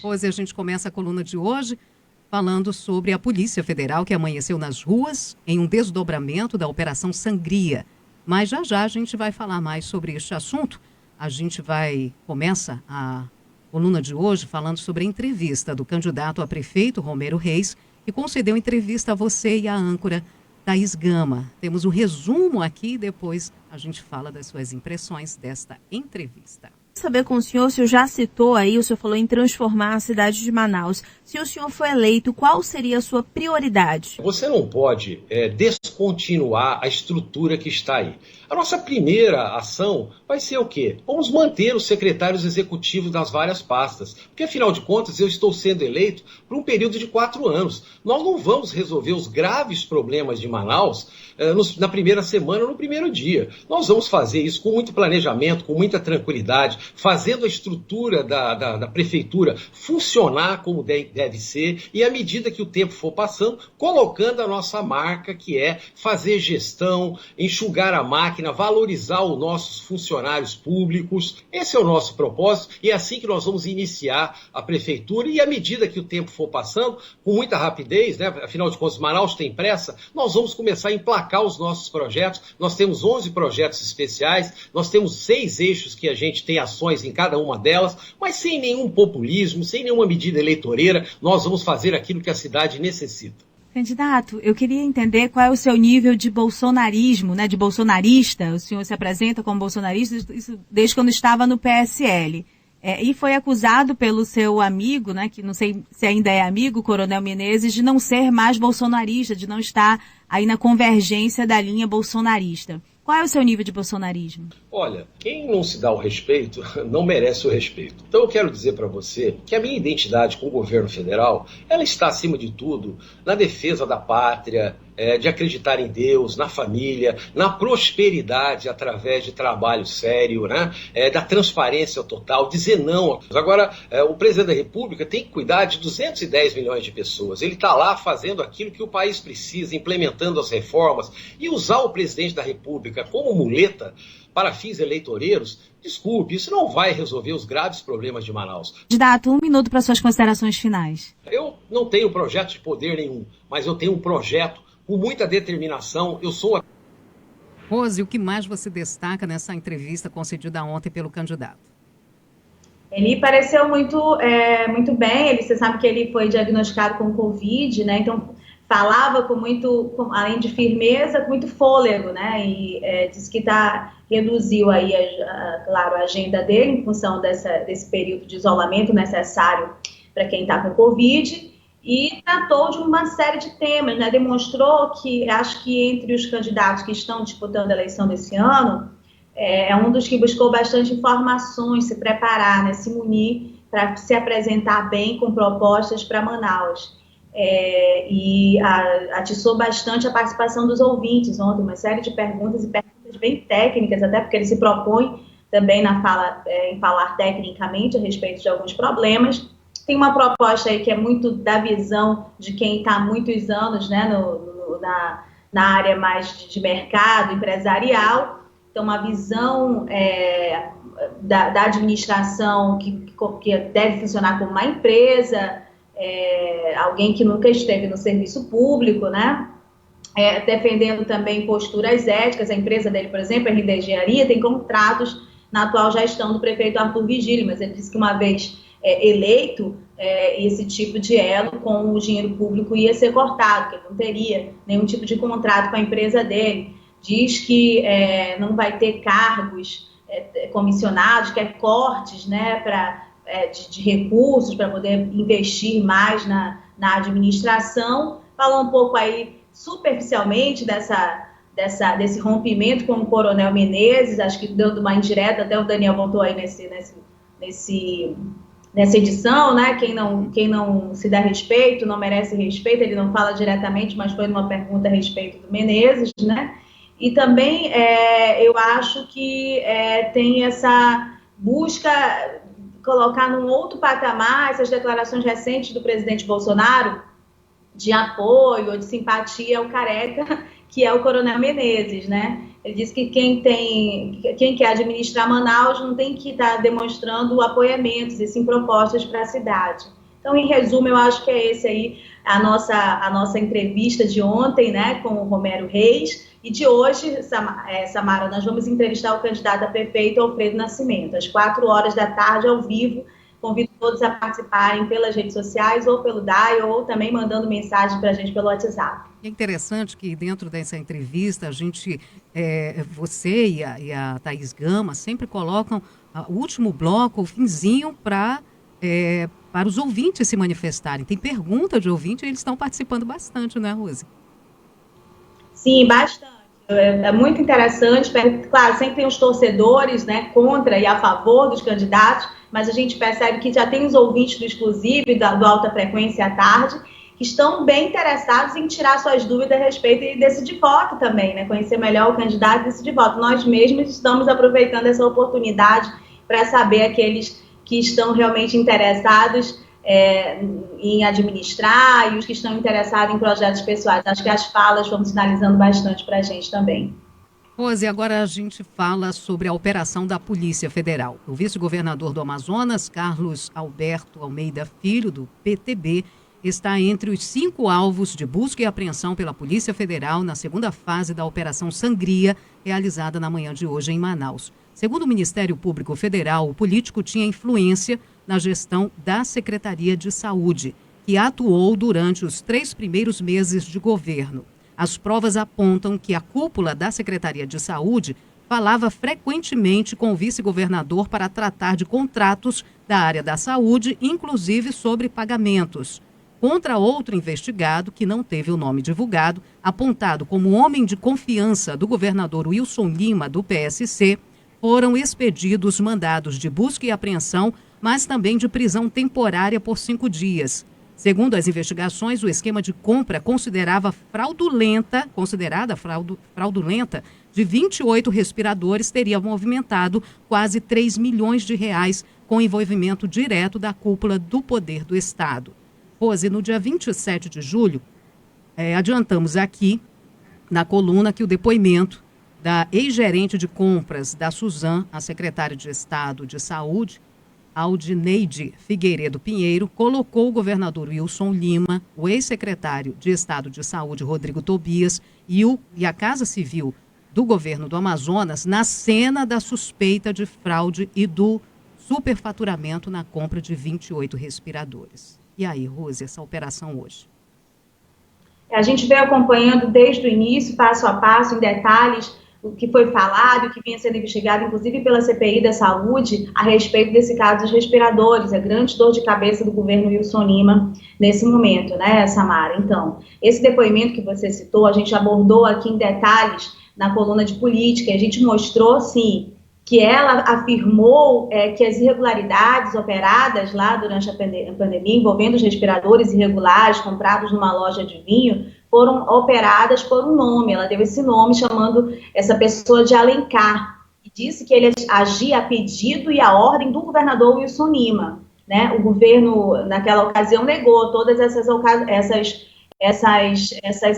Hoje a gente começa a coluna de hoje falando sobre a Polícia Federal que amanheceu nas ruas em um desdobramento da Operação Sangria. Mas já a gente vai falar mais sobre este assunto. A gente começa a coluna de hoje falando sobre a entrevista do candidato a prefeito Romero Reis, que concedeu entrevista a você e a âncora Thaís Gama. Temos um resumo aqui, depois a gente fala das suas impressões desta entrevista. Saber com o senhor já citou aí, o senhor falou em transformar a cidade de Manaus. Se o senhor for eleito, qual seria a sua prioridade? Você não pode descontinuar a estrutura que está aí. A nossa primeira ação vai ser o quê? Vamos manter os secretários executivos das várias pastas. Porque, afinal de contas, eu estou sendo eleito por um período de 4 anos. Nós não vamos resolver os graves problemas de Manaus na primeira semana ou no primeiro dia. Nós vamos fazer isso com muito planejamento, com muita tranquilidade, fazendo a estrutura da prefeitura funcionar como deve ser e, à medida que o tempo for passando, colocando a nossa marca, que é fazer gestão, enxugar a máquina, valorizar os nossos funcionários públicos. Esse é o nosso propósito e é assim que nós vamos iniciar a prefeitura e, à medida que o tempo for passando, com muita rapidez, né? Afinal de contas, Manaus tem pressa, nós vamos começar a emplacar os nossos projetos. Nós temos 11 projetos especiais, nós temos 6 eixos que a gente tem ações em cada uma delas, mas sem nenhum populismo, sem nenhuma medida eleitoreira, nós vamos fazer aquilo que a cidade necessita. Candidato, eu queria entender qual é o seu nível de bolsonarismo, né, de bolsonarista. O senhor se apresenta como bolsonarista isso desde quando estava no PSL. E foi acusado pelo seu amigo, né, que não sei se ainda é amigo, Coronel Menezes, de não ser mais bolsonarista, de não estar aí na convergência da linha bolsonarista. Qual é o seu nível de bolsonarismo? Olha, quem não se dá o respeito não merece o respeito. Então eu quero dizer para você que a minha identidade com o governo federal, ela está acima de tudo na defesa da pátria, de acreditar em Deus, na família, na prosperidade através de trabalho sério, né? Da transparência total, dizer não. Agora, o presidente da República tem que cuidar de 210 milhões de pessoas. Ele está lá fazendo aquilo que o país precisa, implementando as reformas, e usar o presidente da República como muleta para fins eleitoreiros, desculpe, isso não vai resolver os graves problemas de Manaus. Candidato, 1 minuto para suas considerações finais. Eu não tenho projeto de poder nenhum, mas eu tenho um projeto com muita determinação. Rose, o que mais você destaca nessa entrevista concedida ontem pelo candidato? Ele pareceu muito bem, você sabe que ele foi diagnosticado com Covid, né? Então falava além de firmeza, com muito fôlego, né? E disse que reduziu aí, claro, a agenda dele em função desse período de isolamento necessário para quem está com Covid, e tratou de uma série de temas, né? Demonstrou que, acho que entre os candidatos que estão disputando a eleição desse ano, é um dos que buscou bastante informações, se preparar, né? Se munir para se apresentar bem com propostas para Manaus. E atiçou bastante a participação dos ouvintes ontem, uma série de perguntas e perguntas bem técnicas, até porque ele se propõe também em falar tecnicamente a respeito de alguns problemas. Tem uma proposta aí que é muito da visão de quem está há muitos anos, né, na área mais de mercado empresarial. Então, uma visão da administração que deve funcionar como uma empresa, alguém que nunca esteve no serviço público, né? Defendendo também posturas éticas. A empresa dele, por exemplo, a RD Engenharia, tem contratos na atual gestão do prefeito Arthur Vigílio, mas ele disse que uma vez eleito, esse tipo de elo com o dinheiro público ia ser cortado, que ele não teria nenhum tipo de contrato com a empresa dele. Diz que não vai ter cargos comissionados, quer cortes, né, de recursos para poder investir mais na administração. Falou um pouco aí superficialmente desse rompimento com o Coronel Menezes, acho que dando uma indireta, até o Daniel voltou aí nessa edição, né? Quem não se dá respeito não merece respeito. Ele não fala diretamente, mas foi uma pergunta a respeito do Menezes, né? E também eu acho que tem essa busca colocar num outro patamar essas declarações recentes do presidente Bolsonaro de apoio ou de simpatia ao careca, que é o Coronel Menezes, né? Ele disse que quem quer administrar Manaus não tem que estar demonstrando apoiamentos e sim propostas para a cidade. Então, em resumo, eu acho que é esse aí a nossa entrevista de ontem, né, com o Romero Reis, e de hoje, Samara, nós vamos entrevistar o candidato a prefeito Alfredo Nascimento, às 16h, ao vivo. Convido todos a participarem pelas redes sociais, ou pelo dial, ou também mandando mensagem para a gente pelo WhatsApp. É interessante que dentro dessa entrevista, a gente, você e a Thaís Gama sempre colocam o último bloco, o finzinho, para os ouvintes se manifestarem. Tem pergunta de ouvinte e eles estão participando bastante, né, Rose? Sim, bastante. É muito interessante. Claro, sempre tem os torcedores, né, contra e a favor dos candidatos, mas a gente percebe que já tem os ouvintes do Exclusivo e do Alta Frequência à Tarde, que estão bem interessados em tirar suas dúvidas a respeito e decidir voto também, né? Conhecer melhor o candidato e decidir voto. Nós mesmos estamos aproveitando essa oportunidade para saber aqueles que estão realmente interessados em administrar e os que estão interessados em projetos pessoais. Acho que as falas vão sinalizando bastante para a gente também. Rose, agora a gente fala sobre a operação da Polícia Federal. O vice-governador do Amazonas, Carlos Alberto Almeida Filho, do PTB, está entre os 5 alvos de busca e apreensão pela Polícia Federal na segunda fase da Operação Sangria, realizada na manhã de hoje em Manaus. Segundo o Ministério Público Federal, o político tinha influência na gestão da Secretaria de Saúde, que atuou durante os 3 primeiros meses de governo. As provas apontam que a cúpula da Secretaria de Saúde falava frequentemente com o vice-governador para tratar de contratos da área da saúde, inclusive sobre pagamentos. Contra outro investigado, que não teve o nome divulgado, apontado como homem de confiança do governador Wilson Lima, do PSC, foram expedidos mandados de busca e apreensão, mas também de prisão temporária por 5 dias. Segundo as investigações, o esquema de compra considerada fraudulenta, de 28 respiradores, teria movimentado quase 3 milhões de reais com envolvimento direto da cúpula do poder do Estado. Rose, no dia 27 de julho, adiantamos aqui na coluna que o depoimento da ex-gerente de compras da Suzam, a secretária de Estado de Saúde, Aldineide Figueiredo Pinheiro, colocou o governador Wilson Lima, o ex-secretário de Estado de Saúde, Rodrigo Tobias, e a Casa Civil do governo do Amazonas na cena da suspeita de fraude e do superfaturamento na compra de 28 respiradores. E aí, Rose, essa operação hoje? A gente veio acompanhando desde o início, passo a passo, em detalhes, o que foi falado, o que vinha sendo investigado, inclusive pela CPI da Saúde, a respeito desse caso dos respiradores, a grande dor de cabeça do governo Wilson Lima nesse momento, né, Samara? Então, esse depoimento que você citou, a gente abordou aqui em detalhes na coluna de política, a gente mostrou, sim, que ela afirmou que as irregularidades operadas lá durante a pandemia, envolvendo os respiradores irregulares comprados numa loja de vinho, foram operadas por um nome. Ela deu esse nome chamando essa pessoa de Alencar, e disse que ele agia a pedido e a ordem do governador Wilson Lima, né? O governo, naquela ocasião, negou todas essas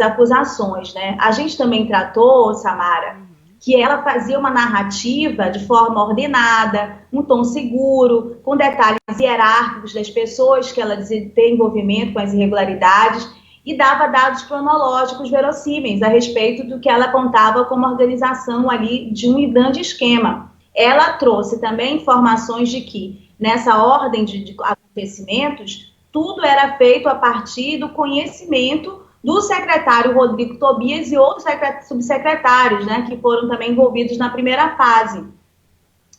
acusações, né? A gente também tratou, Samara, que ela fazia uma narrativa de forma ordenada, um tom seguro, com detalhes hierárquicos das pessoas que ela dizia ter envolvimento com as irregularidades, e dava dados cronológicos verossímeis a respeito do que ela apontava como organização ali de um grande esquema. Ela trouxe também informações de que, nessa ordem de acontecimentos, tudo era feito a partir do conhecimento do secretário Rodrigo Tobias e outros subsecretários, né, que foram também envolvidos na primeira fase,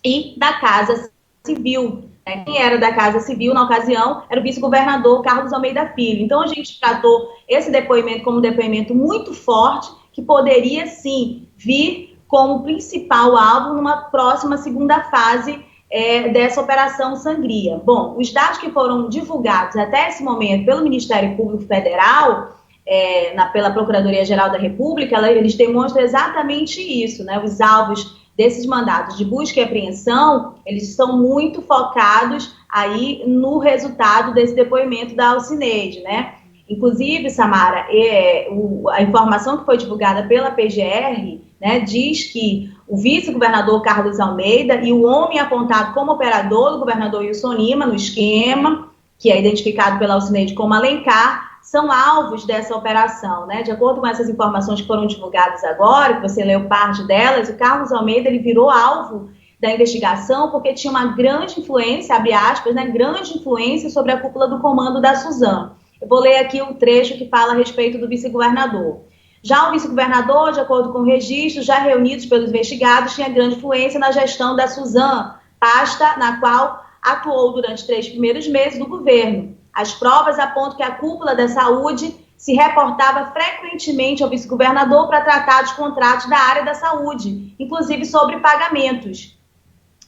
e da Casa Civil. Quem era da Casa Civil, na ocasião, era o vice-governador Carlos Almeida Filho. Então, a gente tratou esse depoimento como um depoimento muito forte, que poderia, sim, vir como principal alvo numa próxima segunda fase dessa Operação Sangria. Bom, os dados que foram divulgados até esse momento pelo Ministério Público Federal, pela Procuradoria-Geral da República, eles demonstram exatamente isso, né? Os alvos desses mandados de busca e apreensão, eles são muito focados aí no resultado desse depoimento da Alcineide, né? Inclusive, Samara, a informação que foi divulgada pela PGR né, diz que o vice-governador Carlos Almeida e o homem apontado como operador do governador Wilson Lima no esquema, que é identificado pela Alcineide como Alencar, são alvos dessa operação, né? De acordo com essas informações que foram divulgadas agora, que você leu parte delas, o Carlos Almeida ele virou alvo da investigação porque tinha uma grande influência, abre aspas, né, grande influência sobre a cúpula do comando da Suzano. Eu vou ler aqui o trecho que fala a respeito do vice-governador. Já o vice-governador, de acordo com registros já reunidos pelos investigados, tinha grande influência na gestão da Suzano, pasta na qual atuou durante 3 primeiros meses do governo. As provas apontam que a cúpula da saúde se reportava frequentemente ao vice-governador para tratar de contratos da área da saúde, inclusive sobre pagamentos.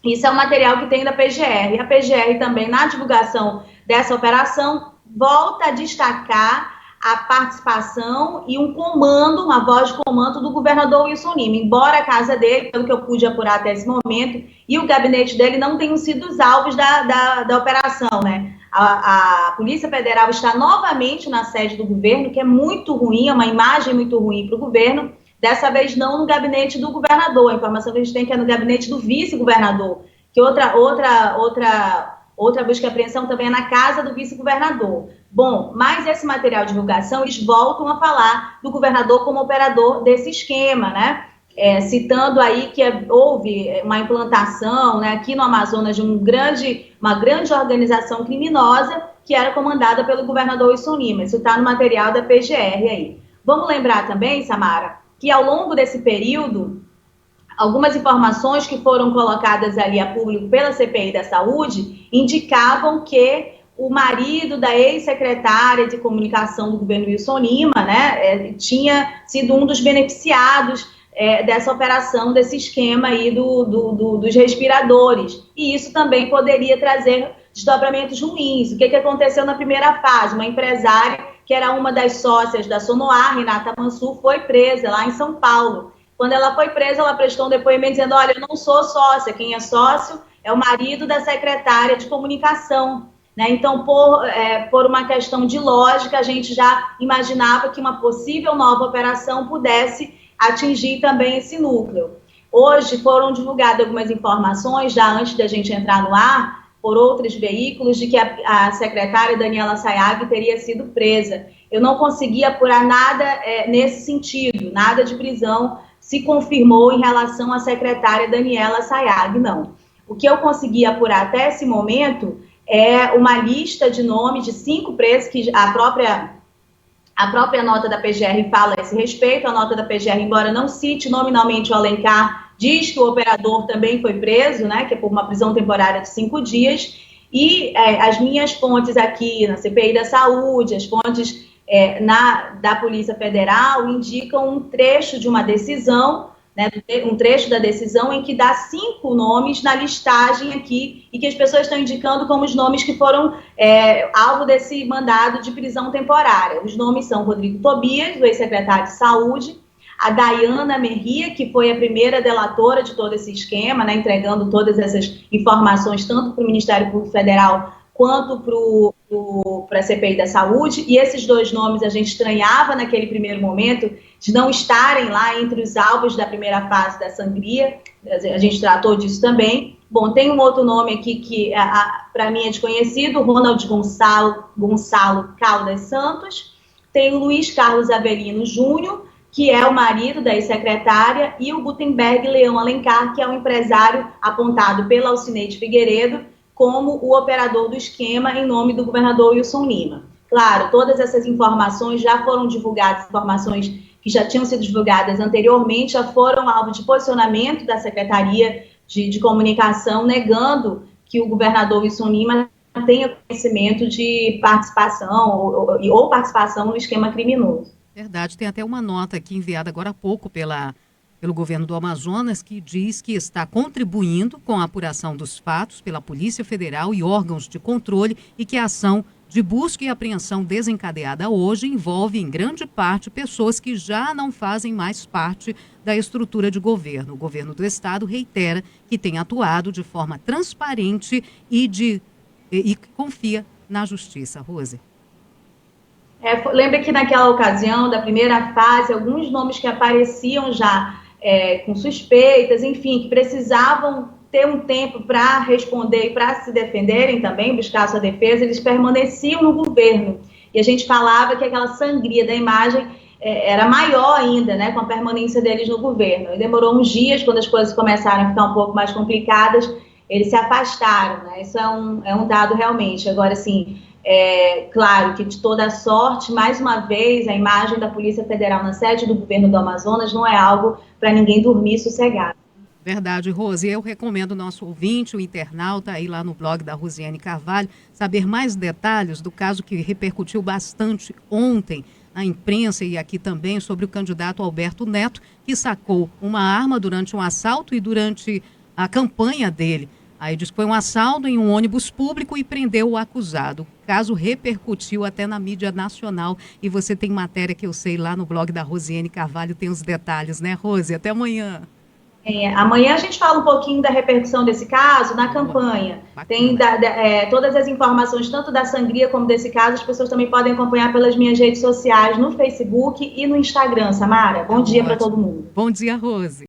Isso é um material que tem da PGR. E a PGR também, na divulgação dessa operação, volta a destacar a participação e um comando, uma voz de comando do governador Wilson Lima, embora a casa dele, pelo que eu pude apurar até esse momento, e o gabinete dele não tenham sido os alvos da operação, né? A Polícia Federal está novamente na sede do governo, que é muito ruim, é uma imagem muito ruim para o governo, dessa vez não no gabinete do governador, a informação que a gente tem que é no gabinete do vice-governador, que outra busca e apreensão também é na casa do vice-governador. Bom, mas esse material de divulgação, eles voltam a falar do governador como operador desse esquema, né? Citando aí que houve uma implantação, né, aqui no Amazonas de uma grande organização criminosa que era comandada pelo governador Wilson Lima. Isso está no material da PGR aí. Vamos lembrar também, Samara, que ao longo desse período, algumas informações que foram colocadas ali a público pela CPI da Saúde indicavam que o marido da ex-secretária de comunicação do governo Wilson Lima, né, tinha sido um dos beneficiados dessa operação, desse esquema aí dos respiradores. E isso também poderia trazer desdobramentos ruins. O que aconteceu na primeira fase? Uma empresária, que era uma das sócias da Sonoar, Renata Mansur, foi presa lá em São Paulo. Quando ela foi presa, ela prestou um depoimento dizendo, olha, eu não sou sócia, quem é sócio é o marido da secretária de comunicação. Né? Então, por uma questão de lógica, a gente já imaginava que uma possível nova operação pudesse atingir também esse núcleo. Hoje foram divulgadas algumas informações, já antes da gente entrar no ar, por outros veículos, de que a secretária Daniela Sayag teria sido presa. Eu não consegui apurar nada nesse sentido, nada de prisão se confirmou em relação à secretária Daniela Sayag, não. O que eu consegui apurar até esse momento é uma lista de nomes de 5 presos, que a própria nota da PGR fala a esse respeito. A nota da PGR, embora não cite nominalmente o Alencar, diz que o operador também foi preso, né, que é por uma prisão temporária de 5 dias. E as minhas fontes aqui na CPI da Saúde, as fontes da Polícia Federal, indicam um trecho de uma decisão, né, um trecho da decisão em que dá 5 nomes na listagem aqui e que as pessoas estão indicando como os nomes que foram alvo desse mandado de prisão temporária. Os nomes são Rodrigo Tobias, do ex-secretário de Saúde, a Dayana Merria, que foi a primeira delatora de todo esse esquema, né, entregando todas essas informações tanto para o Ministério Público Federal quanto para a CPI da Saúde, e esses 2 nomes a gente estranhava naquele primeiro momento de não estarem lá entre os alvos da primeira fase da sangria, a gente tratou disso também. Bom, tem um outro nome aqui que para mim é desconhecido, Ronald Gonçalo Caldas Santos, tem o Luiz Carlos Avelino Júnior, que é o marido da ex-secretária, e o Gutenberg Leão Alencar, que é um empresário apontado pela Alcineide Figueiredo como o operador do esquema em nome do governador Wilson Lima. Claro, todas essas informações já foram divulgadas, informações que já tinham sido divulgadas anteriormente, já foram alvo de posicionamento da Secretaria de Comunicação, negando que o governador Wilson Lima tenha conhecimento de participação ou participação no esquema criminoso. Verdade, tem até uma nota aqui enviada agora há pouco pelo governo do Amazonas, que diz que está contribuindo com a apuração dos fatos pela Polícia Federal e órgãos de controle e que a ação de busca e apreensão desencadeada hoje envolve, em grande parte, pessoas que já não fazem mais parte da estrutura de governo. O governo do Estado reitera que tem atuado de forma transparente e confia na justiça. Rose. Lembra que naquela ocasião, da primeira fase, alguns nomes que apareciam já com suspeitas, enfim, que precisavam ter um tempo para responder e para se defenderem também, buscar sua defesa, eles permaneciam no governo. E a gente falava que aquela sangria da imagem era maior ainda, né, com a permanência deles no governo. E demorou uns dias, quando as coisas começaram a ficar um pouco mais complicadas, eles se afastaram, né? Isso é um dado realmente. Agora, assim, claro que de toda sorte, mais uma vez, a imagem da Polícia Federal na sede do governo do Amazonas não é algo para ninguém dormir sossegado. Verdade, Rose. Eu recomendo o nosso ouvinte, o internauta, aí lá no blog da Rosiane Carvalho, saber mais detalhes do caso que repercutiu bastante ontem na imprensa e aqui também sobre o candidato Alberto Neto, que sacou uma arma durante um assalto e durante a campanha dele. Aí diz que foi um assalto em um ônibus público e prendeu o acusado. O caso repercutiu até na mídia nacional e você tem matéria que eu sei lá no blog da Rosiane Carvalho, tem os detalhes, né, Rose? Até amanhã. Amanhã a gente fala um pouquinho da repercussão desse caso na campanha. Tem todas as informações, tanto da sangria como desse caso, as pessoas também podem acompanhar pelas minhas redes sociais, no Facebook e no Instagram, Samara. Bom dia para todo mundo. Bom dia, Rose.